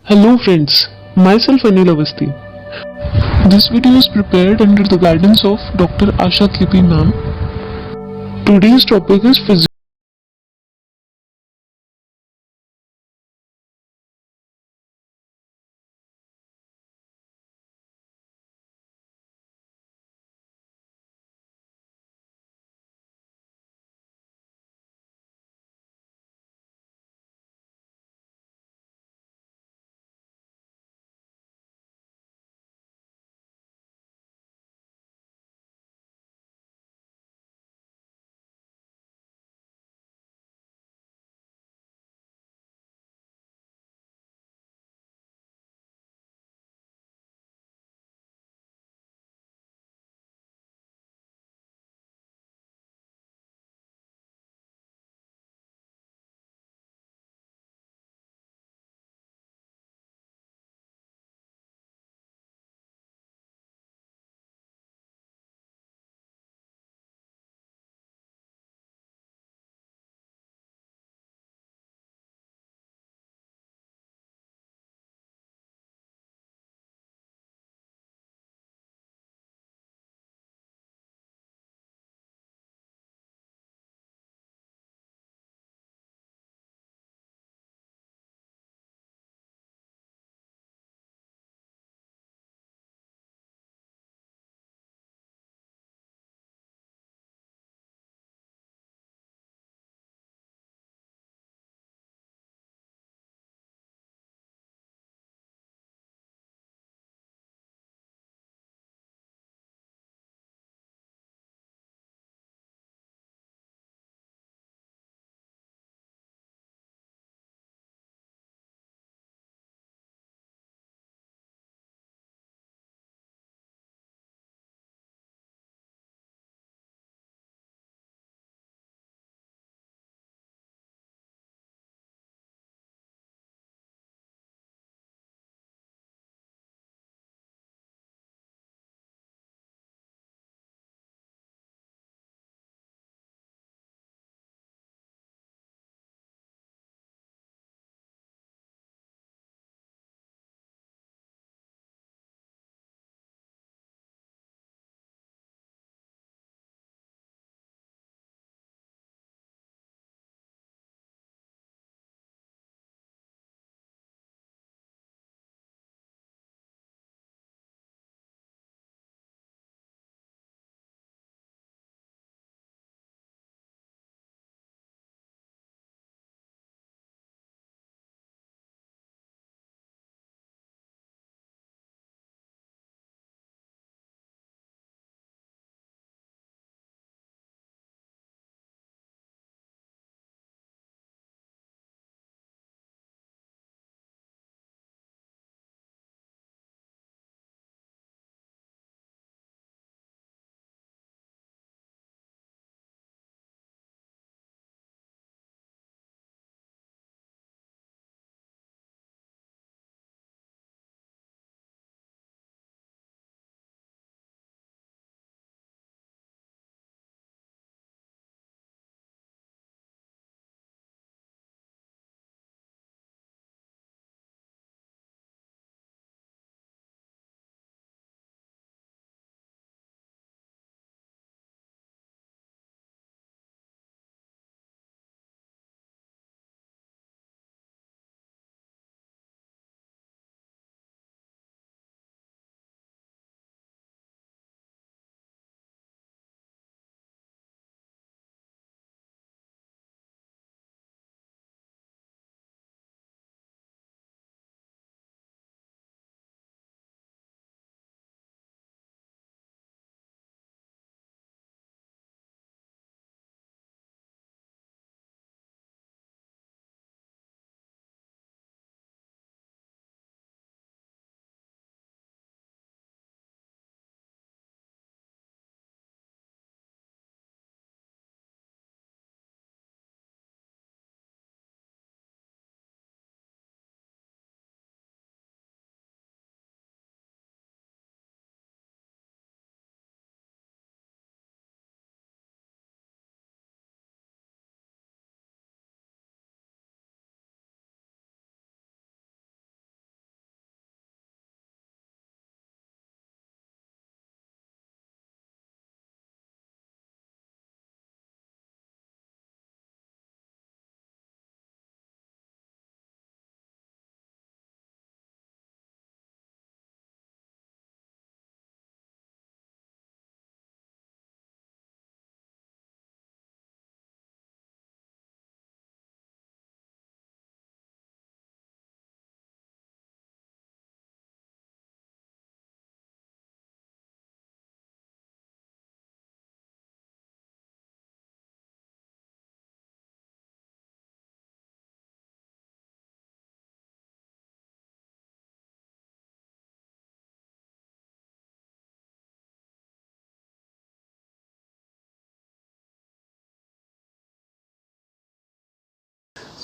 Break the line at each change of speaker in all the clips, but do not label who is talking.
Hello friends, myself Anil Avasti. This video is prepared under the guidance of Dr. Asha Klipi ma'am. Today's topic is physics.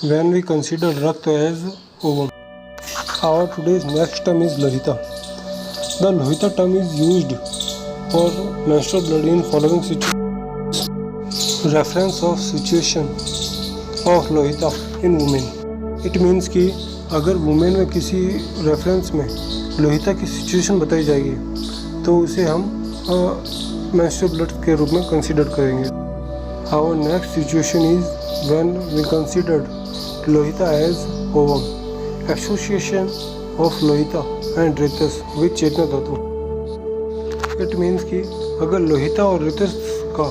when we consider Rakta as ovum. Our today's next term is Lohita. The Lohita term is used for menstrual blood in following situations. Reference of situation of Lohita in women. It means कि अगर women में किसी reference में लोहिता की situation बताई जाएगी तो उसे हम मेंस्ट्रुअल ब्लड के रूप में कंसीडर करेंगे. Our next situation is when we considered Lohita as ovum. Association of Lohita and Rethus with चेतना धातु. It means कि अगर लोहिता और रेथस का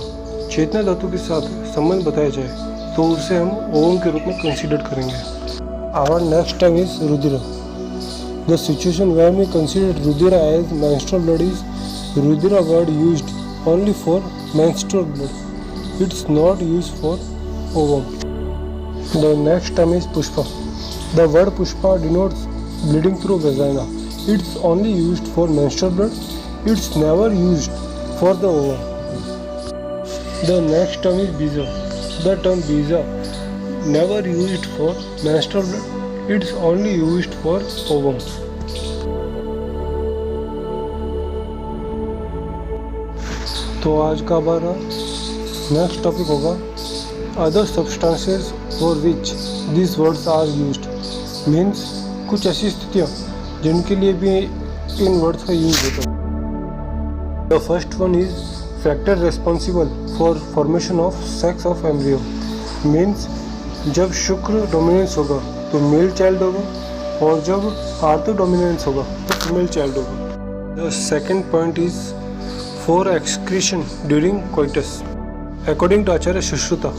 चेतना धातु के साथ संबंध बताया जाए तो उसे हम ओवम के रूप में कंसीडर करेंगे. Our next term is Rudira. The situation when we consider Rudira as menstrual blood is Rudira word used only for menstrual blood. It's not used for ovum. The next term is Pushpa. The word Pushpa denotes bleeding through vagina. It's only used for menstrual blood. It's never used for the ovum. The next term is Bija. The term Bija never used for menstrual blood. It's only used for ovum. तो आज का हमारा next topic होगा other substances for which this words are used. Means कुछ ऐसी स्थितियाँ जिनके लिए भी इन वर्ड्स का यूज होता है. The first one is factor responsible for formation of sex of embryo. Means जब शुक्र डोमिनेंस होगा तो मेल चाइल्ड होगा और जब आर्थो डोमिनेंस होगा तो फीमेल चाइल्ड होगा. The second point is for excretion during coitus. According to Acharya Sushruta,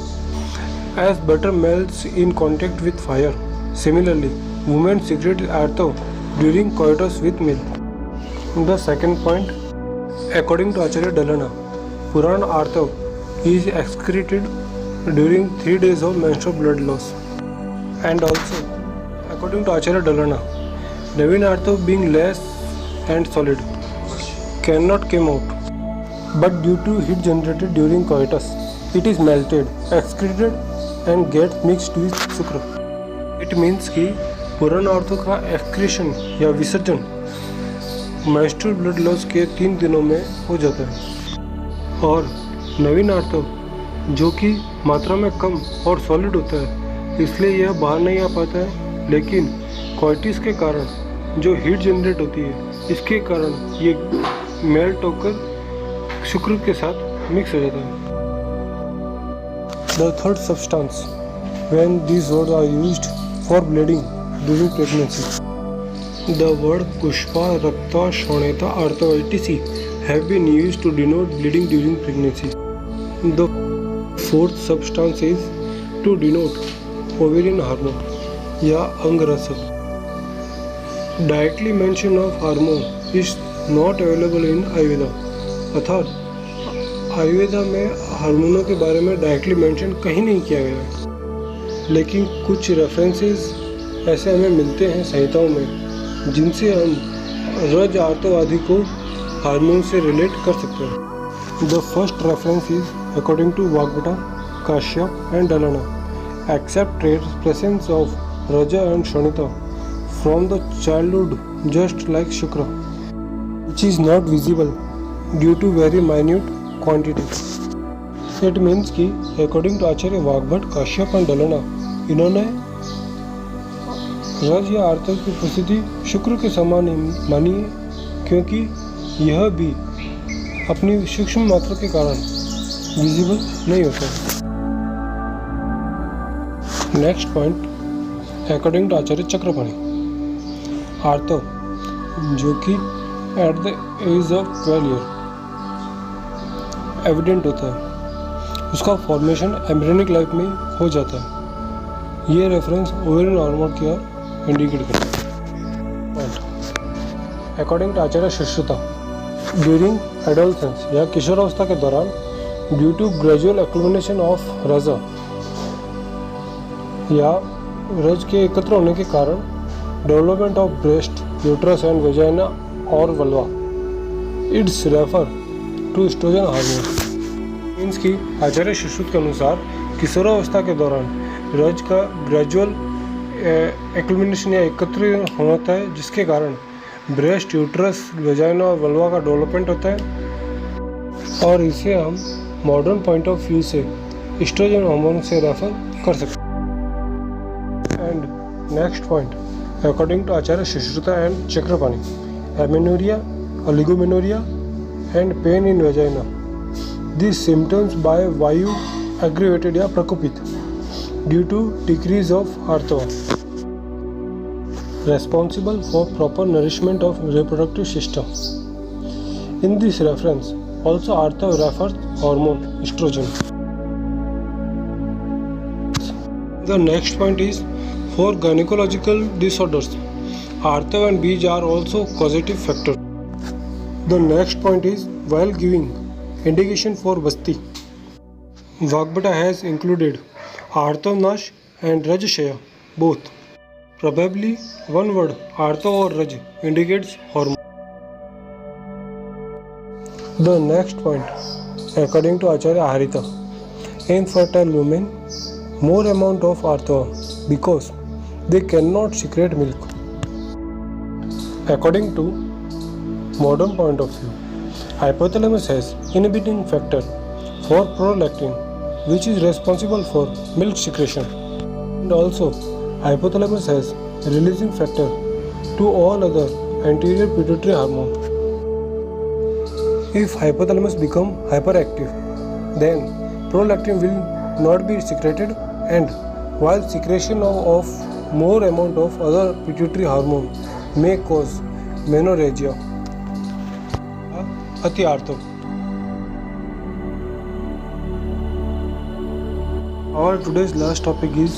as butter melts in contact with fire, similarly women secrete artho during coitus with milk. The second point, according to Acharya Dalana, Puran artho is excreted during 3 days of menstrual blood loss. And also, according to Acharya Dalana, Navin artho being less and solid cannot come out, but due to heat generated during coitus, it is melted, excreted and gets mixed with शुक्र. It means कि पुरान ortho का excretion या विसर्जन menstrual blood loss के 3 दिनों में हो जाता है और नवीन आर्थो जो कि मात्रा में कम और सॉलिड होता है इसलिए यह बाहर नहीं आ पाता है, लेकिन कोइटिस के कारण जो हीट जनरेट होती है इसके कारण ये मेल्ट होकर शुक्र के साथ मिक्स हो जाता है. The third substance when these words are used for bleeding during pregnancy. The word Pushpa, Rakta, Shoneta, Artha, etc. have been used to denote bleeding during pregnancy. The fourth substance is to denote ovarian hormone या अंगरसा. Directly mention of hormone is not available in Ayurveda. अर्थात आयुर्वेदा में हार्मोनों के बारे में directly mention कहीं नहीं किया गया है, लेकिन कुछ रेफरेंसेस ऐसे हमें मिलते हैं संहिताओं में जिनसे हम रज आर्थो आदि को हार्मोन से रिलेट कर सकते हैं. The first reference is according to Vagbhata, Kashyapa and Dalhana, except presence of raja and shonita from the childhood just like shukra, which is not visible due to very minute quantity. It means कि according to Acharya Vagbhata, Kashyapa and Dalhana इन्होंने रज या ortho की उपस्थिति शुक्र के समान मानी है क्योंकि यह भी अपनी सूक्ष्म मात्रा के कारण विजिबल नहीं होता. Next point, according to Acharya Chakrapani, आर्थो जो कि at the age of 12 year evident होता है, उसका फॉर्मेशन एम्ब्रियोनिक लाइफ में हो जाता है. ये रेफरेंस ओवेरियन हार्मोन की ओर इंडिकेट करता है. According to Acharya Sushruta, during adolescence या किशोरावस्था के दौरान due to gradual accumulation of raja या रज के एकत्र होने के कारण development of breast, uterus and vagina और vulva, it's refer to estrogen hormone. Means कि आचार्य सुश्रुत के अनुसार किशोरावस्था के दौरान रज का ग्रेजुअल एक्लमिनेशन या एकत्रित होता है, जिसके कारण ब्रेस्ट, यूट्रस, वेजाइना और वल्वा का डेवलपमेंट होता है, और इसे हम मॉडर्न पॉइंट ऑफ व्यू से एस्ट्रोजन हार्मोन से रेफर कर सकते हैं। And next point, according to Acharya Sushruta and Chakrapani, amenorrhoea, oligomenorrhoea and pain in vagina, these symptoms by vayu aggravated या प्रकोपित due to decrease of artava, responsible for proper nourishment of reproductive system. In this reference, also artava refers hormone estrogen. The next point is for gynecological disorders, artava and beej are also causative factors. The next point is while giving indication for Basti, Vagbata has included Artavnash and Rajashaya both. Probably one word Artav or Raj indicates hormone. The next point, according to Acharya Harita, infertile women more amount of Artava because they cannot secrete milk. According to modern point of view, hypothalamus has inhibiting factor for prolactin, which is responsible for milk secretion, and also hypothalamus has releasing factor to all other anterior pituitary hormone. If hypothalamus become hyperactive, then prolactin will not be secreted, and while secretion of more amount of other pituitary hormone may cause menorrhagia. अति आर्तव. Our today's last topic is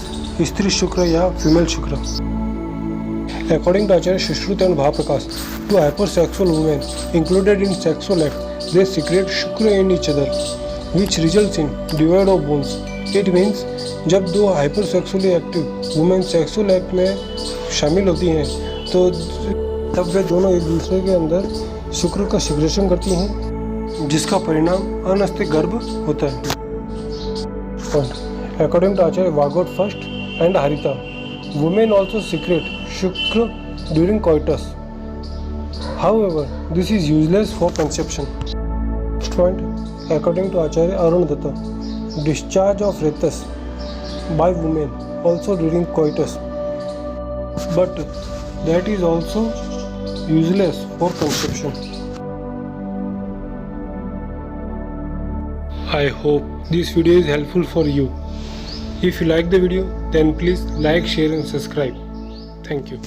स्त्री शुक्र या female शुक्र. According to Acharya Sushruta and Bhaprakash, two hypersexual women included in sexual act, they secrete shukra in each other, which results in divide of bones. It means जब दो hypersexually active women sexual act में शामिल होती हैं, तो तब वे दोनों एक दूसरे के अंदर शुक्र का सिक्रेशन करती हैं, जिसका परिणाम अनस्थित गर्भ होता है. According to Acharya Vagot first and Harita, women also secrete shukra during coitus. However, this is useless for conception. Next point, according to Acharya Arunadatta, discharge of rectus by women also during coitus, but that is also useless for conception. I hope this video is helpful for you. If you like the video, then please like, share and subscribe. Thank you.